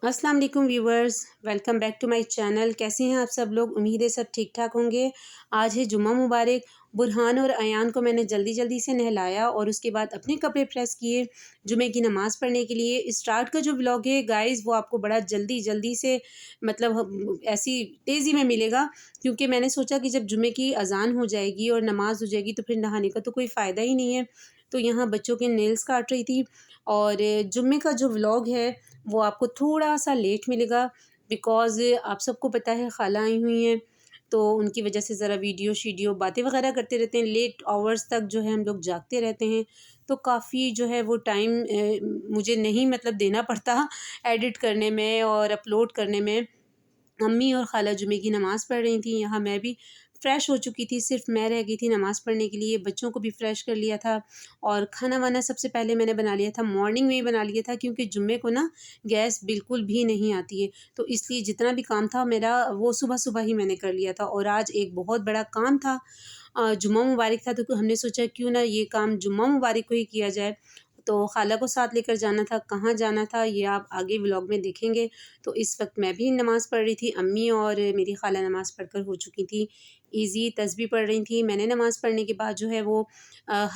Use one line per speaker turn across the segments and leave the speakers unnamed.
अस्सलाम वालेकुम viewers, welcome back to my channel. कैसे हैं आप सब लोग? उम्मीद है सब ठीक ठाक होंगे। आज है जुम्मा मुबारक। बुरहान और अयान को मैंने जल्दी जल्दी से नहलाया और उसके बाद अपने कपड़े प्रेस किए जुमे की नमाज़ पढ़ने के लिए। स्टार्ट का जो व्लॉग है गाइस वो आपको बड़ा जल्दी जल्दी से ऐसी तेज़ी में मिलेगा, क्योंकि मैंने सोचा कि जब जुमे की अज़ान हो जाएगी और नमाज़ हो जाएगी तो फिर नहाने का तो कोई फ़ायदा ही नहीं है। तो यहाँ बच्चों के नेल्स काट रही थी और जुम्मे का जो व्लॉग है वो आपको थोड़ा-सा लेट मिलेगा, बिकॉज़ आप सबको पता है खाला आई हुई हैं, तो उनकी वजह से ज़रा वीडियो बातें वगैरह करते रहते हैं। लेट आवर्स तक जो है हम लोग जागते रहते हैं, तो काफ़ी जो है वो टाइम मुझे नहीं देना पड़ता एडिट करने में और अपलोड करने में। अम्मी और खाला जुमे की नमाज़ पढ़ रही थी, यहाँ मैं भी फ़्रेश हो चुकी थी, सिर्फ़ मैं रह गई थी नमाज़ पढ़ने के लिए। बच्चों को भी फ़्रेश कर लिया था और खाना-वाना सबसे पहले मैंने बना लिया था, मॉर्निंग में ही बना लिया था, क्योंकि जुम्मे को ना गैस बिल्कुल भी नहीं आती है। तो इसलिए जितना भी काम था मेरा वो सुबह-सुबह ही मैंने कर लिया था। और आज एक बहुत बड़ा काम था, जुम्मा मुबारक था, तो हमने सोचा क्यों ना ये काम जुम्मा मुबारक को ही किया जाए। तो खाला को साथ लेकर जाना था, कहाँ जाना था ये आप आगे व्लॉग में देखेंगे। तो इस वक्त मैं भी नमाज़ पढ़ रही थी, अम्मी और मेरी खाला नमाज़ पढ़कर हो चुकी थी। ईज़ी तस्बीह पढ़ रही थी। मैंने नमाज़ पढ़ने के बाद जो है वो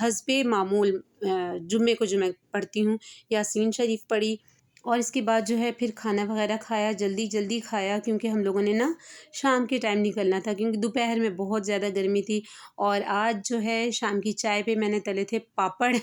हस्बे मामूल जुम्मे को जो मैं पढ़ती हूँ यासीन शरीफ पढ़ी और इसके बाद जो है फिर खाना वगैरह खाया, जल्दी-जल्दी खाया, क्योंकि हम लोगों ने ना शाम के टाइम निकलना था, क्योंकि दोपहर में बहुत ज़्यादा गर्मी थी। और आज जो है शाम की चाय पे मैंने तले थे पापड़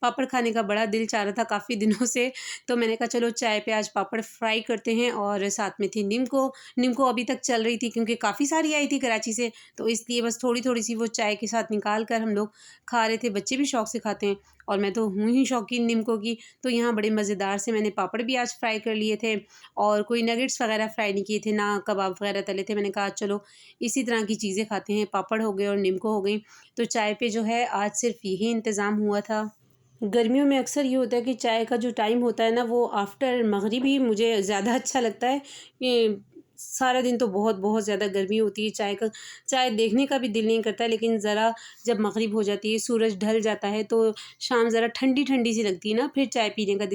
पापड़ खाने का बड़ा दिल चाह रहा था काफ़ी दिनों से, तो मैंने कहा चलो चाय पे आज पापड़ फ्राई करते हैं। और साथ में थी निम्को। निम्को अभी तक चल रही थी क्योंकि काफ़ी सारी आई थी कराची से, तो इसलिए बस थोड़ी-थोड़ी सी वो चाय के साथ निकाल कर हम लोग खा रहे थे। बच्चे भी शौक से खाते हैं और मैं तो हूँ ही शौकीन निम्को की। तो यहाँ बड़े मज़ेदार से मैंने पापड़ भी आज फ्राई कर लिए थे और कोई नगेट्स वगैरह फ्राई नहीं किए थे, ना कबाब वगैरह तले थे। मैंने कहा चलो इसी तरह की चीज़ें खाते हैं, पापड़ हो गए और निम्को हो गई। तो चाय पे जो है आज सिर्फ़ यही इंतज़ाम हुआ था। गर्मियों में अक्सर ये होता है कि चाय का जो टाइम होता है ना वो आफ्टर मगरिब ही मुझे ज़्यादा अच्छा लगता है। ये सारा दिन तो बहुत बहुत ज़्यादा गर्मी होती है, चाय देखने का भी दिल नहीं करता, लेकिन ज़रा जब मगरिब हो जाती है, सूरज ढल जाता है, तो शाम ज़रा ठंडी ठंडी सी लगती है ना, फिर चाय पीने का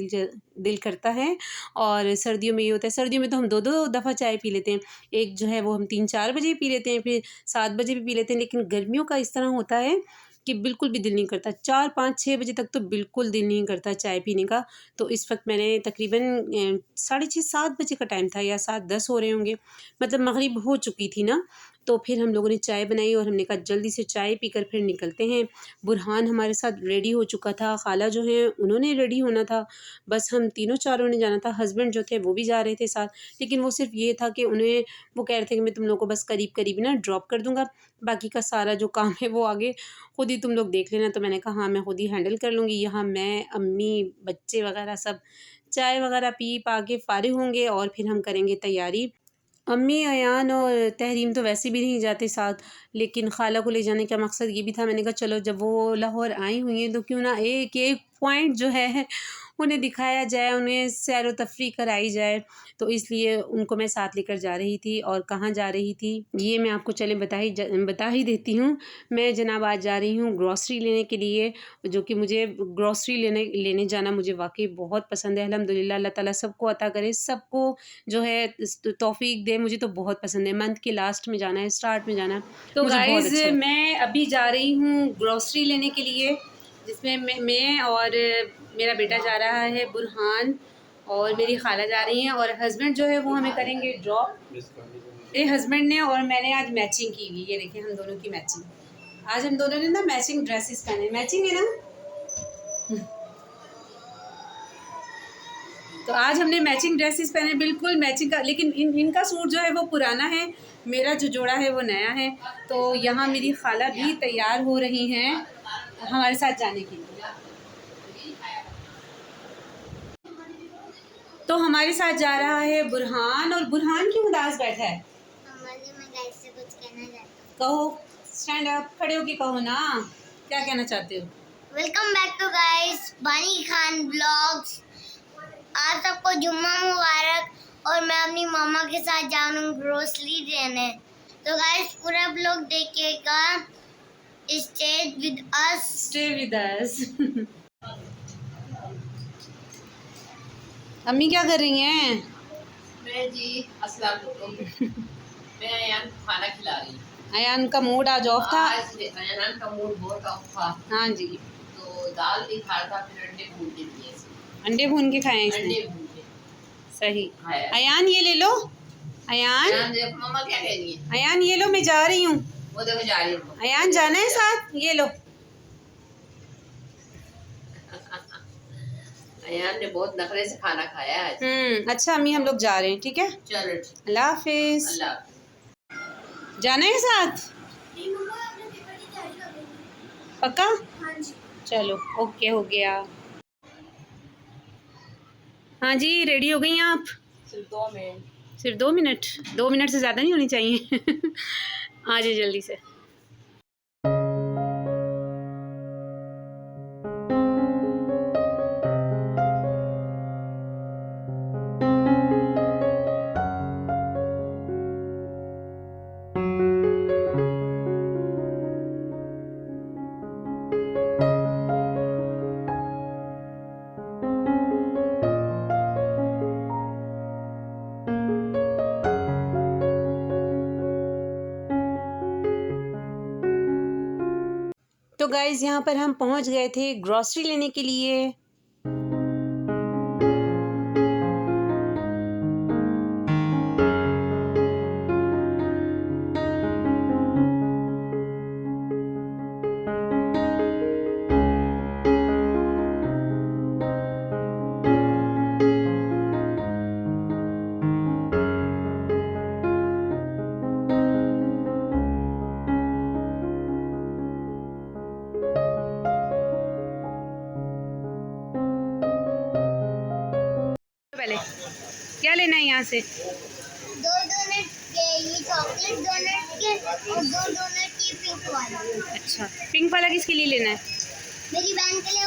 दिल करता है। और सर्दियों में ये होता है, सर्दियों में तो हम दो दो दफ़ा चाय पी लेते हैं। एक जो है वो हम 3-4 बजे पी लेते हैं, फिर 7 बजे भी पी लेते हैं, लेकिन गर्मियों का इस तरह होता है कि बिल्कुल भी दिल नहीं करता। 4-5-6 बजे तक तो बिल्कुल दिल नहीं करता चाय पीने का। तो इस वक़्त मैंने तकरीबन साढ़े 6-7 बजे का टाइम था या 7-10 हो रहे होंगे, मगरिब हो चुकी थी ना। तो फिर हम लोगों ने चाय बनाई और हमने कहा जल्दी से चाय पीकर फिर निकलते हैं। बुरहान हमारे साथ रेडी हो चुका था, खाला जो हैं उन्होंने रेडी होना था, बस हम तीनों चारों ने जाना था। हस्बैंड जो थे वो भी जा रहे थे साथ, लेकिन वो सिर्फ़ ये था कि वो कह रहे थे कि मैं तुम लोगों को बस करीब-करीब ना ड्रॉप कर दूँगा, बाकी का सारा जो काम है वो आगे खुद ही तुम लोग देख लेना। तो मैंने कहा हाँ, मैं खुद ही हैंडल कर लूँगी। यहाँ मैं, अम्मी, बच्चे वगैरह सब चाय वगैरह पी पा के फ़ारिग होंगे और फिर हम करेंगे तैयारी। अम्मी, अयान और तहरीम तो वैसे भी नहीं जाते साथ, लेकिन खाला को ले जाने का मकसद ये भी था। मैंने कहा चलो जब वो लाहौर आई हुई हैं तो क्यों ना एक-एक पॉइंट जो है उन्हें दिखाया जाए, उन्हें सैर व तफरीह कराई जाए। तो इसलिए उनको मैं साथ लेकर जा रही थी। और कहाँ जा रही थी ये मैं आपको चलें बता ही देती हूँ। मैं जनाब आज जा रही हूँ ग्रॉसरी लेने के लिए, जो कि मुझे ग्रॉसरी लेने जाना मुझे वाक़ई बहुत पसंद है। अल्हम्दुलिल्लाह अल्लाह ताला सबको अता करे, सबको जो है तौफ़ीक दे। मुझे तो बहुत पसंद है, मंथ के लास्ट में जाना है, स्टार्ट में जाना है, तो मुझे बहुत अच्छा लगता है। मैं अभी जा रही हूँ ग्रॉसरी लेने के लिए, जिसमें मैं और मेरा बेटा जा रहा है, बुरहान और मेरी खाला जा रही हैं, और हस्बैंड जो है वो हमें करेंगे ड्रॉप। मेरे हस्बैंड ने और मैंने आज मैचिंग की हुई, ये देखिए हम दोनों की मैचिंग। आज हम दोनों ने ना मैचिंग ड्रेसेस पहने, मैचिंग है ना। तो आज हमने मैचिंग ड्रेसेस पहने, बिल्कुल मैचिंग का, लेकिन इनका सूट जो है वो पुराना है, मेरा जो जोड़ा है वो नया है। तो यहाँ मेरी खाला भी तैयार हो रही हैं हमारे साथ जाने के लिए। तो हमारे साथ जा रहा है बुरहान, और बुरहान क्यों उदास बैठा है? कहो, स्टैंड अप, खड़े होके कहो ना, क्या कहना चाहते हो?
वेलकम बैक टू गाइस बानी खान ब्लॉग्स। आप सबको जुम्मा मुबारक। और मैं अपनी मामा के साथ जा रही हूँ ग्रोसरी लेने। तो गाइस पूरा ब्लॉग देखिएगा।
Stay with us. अम्मी क्या कर रही हैं?
मैं जी अस्सलाम वालेकुम। मैं अयान को खाना खिला रही हूँ।
अयान का मूड आज ऑफ था।
आज अयान का मूड बहुत ऑफ था,
हाँ जी,
तो दाल नहीं खा था, फिर अंडे भून के दिए इसको।
अंडे भून के खाए इसने।
अंडे भून के
सही।
खाया।
अयान ये ले लो। अयान,
अयान देखो मम्मा क्या कह रही है।
अयान ये लो, मैं जा रही हूँ।
वो देखो जा रही है।
अयान जाना है साथ, ये लो।
अयान ने बहुत नखरे से खाना खाया है आज।
अच्छा अम्मी, हम लोग जा रहे हैं, ठीक है।
चलो ठीक।
अल्लाह हाफिज।
अल्लाह।
जाना है साथ पक्का?
हाँ जी।
चलो ओके, हो गया। हाँ जी, रेडी हो गई हैं आप?
सिर्फ 2 मिनट।
सिर्फ 2 मिनट? 2 मिनट से ज़्यादा नहीं होनी चाहिए। आ जाइए जल्दी से। तो गाइज़ यहाँ पर हम पहुँच गए थे ग्रॉसरी लेने के लिए। पहले क्या लेना है यहाँ से?
2 डोनट के, ये चॉकलेट डोनट के और 2 डोनट की पिंक वाली।
अच्छा, पिंक वाला किसके लिए लेना है?
मेरी बहन के लिए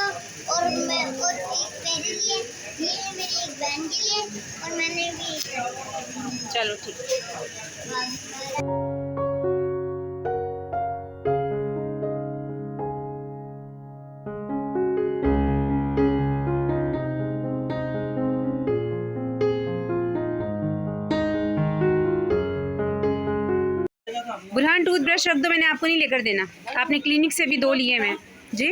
और मैं और एक मेरे लिए। ये है मेरी एक बहन के लिए और मैंने भी एक।
चलो ठीक। बुरहान टूथब्रश रख दो, मैंने आपको नहीं लेकर देना। आपने क्लिनिक से भी 2 लिए मैं जी।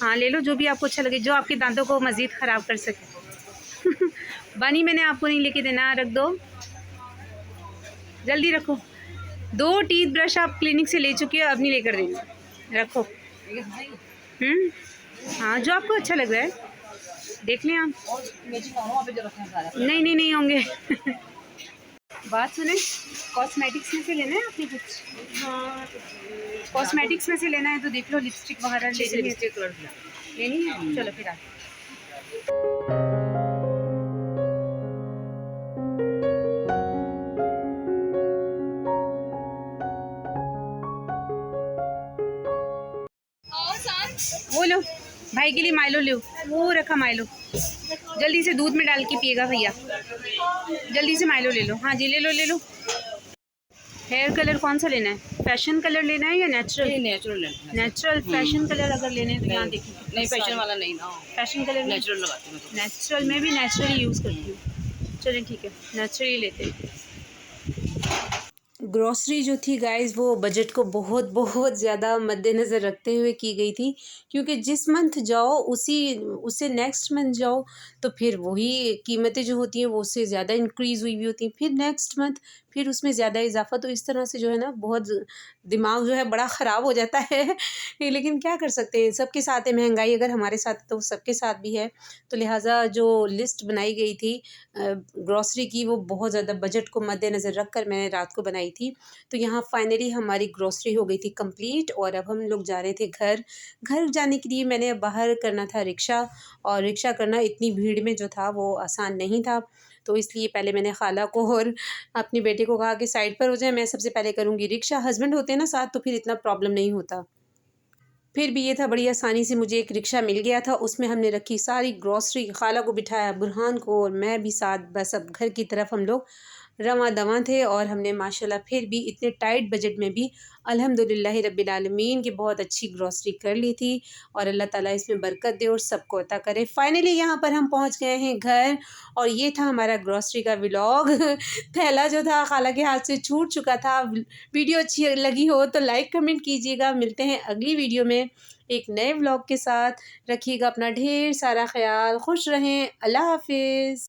हाँ ले लो, जो भी आपको अच्छा लगे, जो आपके दांतों को मज़ीद ख़राब कर सके। बानी मैंने आपको नहीं लेके देना, रख दो, जल्दी रखो। 2 टीथ ब्रश आप क्लिनिक से ले चुकी हो, अब नहीं लेकर देना, रखो। हाँ जो आपको अच्छा लग रहा है देख लें आप। नहीं नहीं नहीं होंगे। बात सुने, कॉस्मेटिक्स में से लेना है आपने कुछ? हाँ कॉस्मेटिक्स में से लेना है तो देख लो, लिपस्टिक वगैरह लेनी है। चलो फिर आ। वो लो, भाई के लिए माइलो लो, वो रखा माइलो, जल्दी से दूध में डाल के पिएगा भैया, जल्दी से माइलो ले लो। हाँ जी ले लो ले लो। हेयर कलर कौन सा लेना है? फैशन कलर लेना है या नेचुरल?
नेचुरल लेना।
नेचुरल फैशन कलर अगर लेने हैं तो यहाँ देखिए।
नहीं फैशन वाला नहीं ना,
फैशन कलर
नेचुरल लगाती हूँ।
नेचुरल में भी नेचुरल यूज़ करती हूँ। चलिए ठीक है, नेचुरल लेते हैं। ग्रॉसरी जो थी गाइस वो बजट को बहुत बहुत ज़्यादा मद्देनज़र रखते हुए की गई थी, क्योंकि जिस मंथ जाओ उससे नेक्स्ट मंथ जाओ तो फिर वही कीमतें जो होती हैं वो उससे ज़्यादा इंक्रीज़ हुई हुई होती हैं, फिर नेक्स्ट मंथ फिर उसमें ज़्यादा इजाफा। तो इस तरह से जो है ना बहुत दिमाग जो है बड़ा ख़राब हो जाता है। लेकिन क्या कर सकते हैं, सबके साथ है महंगाई, अगर हमारे साथ है तो सबके साथ भी है। तो लिहाजा जो लिस्ट बनाई गई थी ग्रॉसरी की वो बहुत ज़्यादा बजट को मद्देनज़र रख कर मैंने रात को बनाई थी। तो यहाँ फाइनली हमारी ग्रॉसरी हो गई थी कंप्लीट और अब हम लोग जा रहे थे घर जाने के लिए मैंने बाहर करना था रिक्शा, और रिक्शा करना इतनी भीड़ में जो था वो आसान नहीं था। तो इसलिए पहले मैंने खाला को और अपने बेटे को कहा कि साइड पर हो जाए, मैं सबसे पहले करूँगी रिक्शा। हस्बैंड होते हैं ना साथ तो फिर इतना प्रॉब्लम नहीं होता। फिर भी ये था बड़ी आसानी से मुझे एक रिक्शा मिल गया था, उसमें हमने रखी सारी ग्रॉसरी, खाला को बिठाया, बुरहान को, और मैं भी साथ। बस अब घर की तरफ हम लोग रवां दवां थे और हमने माशाल्लाह फिर भी इतने टाइट बजट में भी अल्हम्दुलिल्लाह रब्बिल आलमीन की बहुत अच्छी ग्रॉसरी कर ली थी। और अल्लाह ताला इसमें बरकत दे और सबको अता करे। फाइनली यहाँ पर हम पहुँच गए हैं घर और ये था हमारा ग्रॉसरी का व्लॉग। थैला जो था खाला के हाथ से छूट चुका था। वीडियो अच्छी लगी हो तो लाइक कमेंट कीजिएगा। मिलते हैं अगली वीडियो में एक नए व्लॉग के साथ। रखिएगा अपना ढेर सारा ख्याल। खुश रहें। अल्लाह हाफिज़।